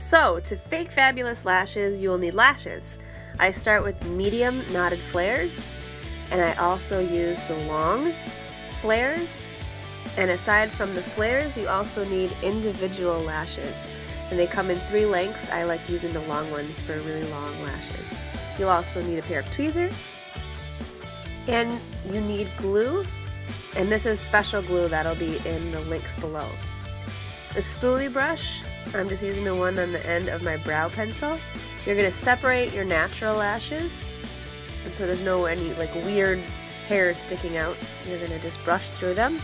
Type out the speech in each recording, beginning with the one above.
So, to fake fabulous lashes, you will need lashes. I start with medium knotted flares, and I also use the long flares. And aside from the flares, you also need individual lashes. And they come in 3 lengths. I like using the long ones for really long lashes. You'll also need a pair of tweezers. And you need glue. And this is special glue that'll be in the links below. The spoolie brush, I'm just using the one on the end of my brow pencil. You're going to separate your natural lashes, and so there's no any like weird hairs sticking out. You're going to just brush through them.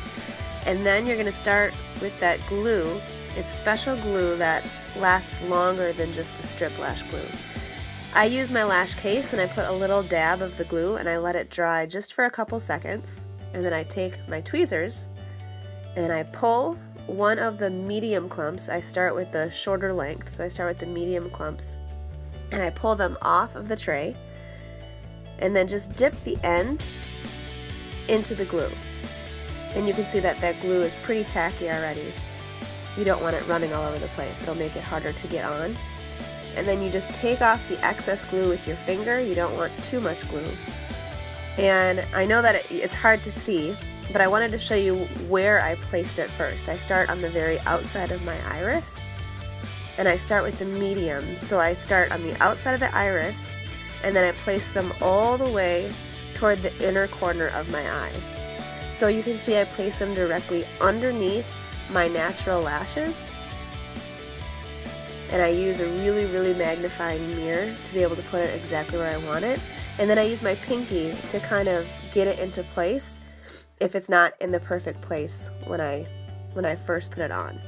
And then you're going to start with that glue. It's special glue that lasts longer than just the strip lash glue. I use my lash case and I put a little dab of the glue and I let it dry just for a couple seconds. And then I take my tweezers and I pull one of the medium clumps. I start with the shorter length, so I start with the medium clumps. And I pull them off of the tray and then just dip the end into the glue. And you can see that that glue is pretty tacky already. You don't want it running all over the place. It'll make it harder to get on. And then you just take off the excess glue with your finger. You don't want too much glue. And I know that it's hard to see, but I wanted to show you where I placed it first. I start on the very outside of my iris, and I start with the medium. So I start on the outside of the iris, and then I place them all the way toward the inner corner of my eye. So you can see I place them directly underneath my natural lashes, and I use a really magnifying mirror to be able to put it exactly where I want it. And then I use my pinky to kind of get it into place if it's not in the perfect place when I first put it on.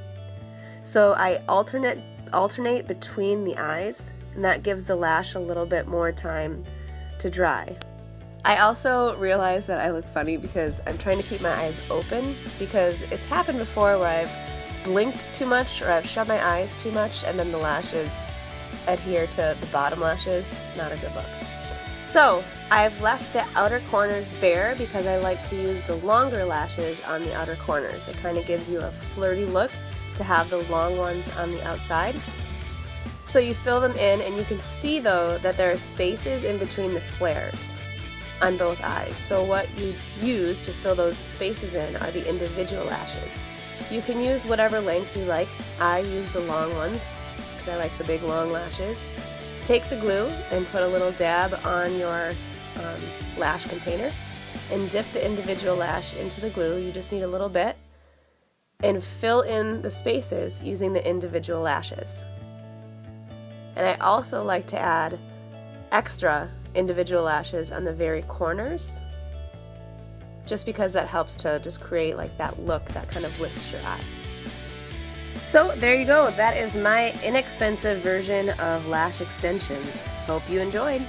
So I alternate between the eyes, and that gives the lash a little bit more time to dry. I also realize that I look funny because I'm trying to keep my eyes open, because it's happened before where I've blinked too much or I've shut my eyes too much and then the lashes adhere to the bottom lashes. Not a good look. So I've left the outer corners bare because I like to use the longer lashes on the outer corners. It kind of gives you a flirty look to have the long ones on the outside. So you fill them in, and you can see though that there are spaces in between the flares on both eyes. So what you use to fill those spaces in are the individual lashes. You can use whatever length you like. I use the long ones because I like the big long lashes. Take the glue and put a little dab on your lash container and dip the individual lash into the glue. You just need a little bit, and fill in the spaces using the individual lashes. And I also like to add extra individual lashes on the very corners, just because that helps to just create like that look that kind of lifts your eye. So there you go. That is my inexpensive version of lash extensions. Hope you enjoyed.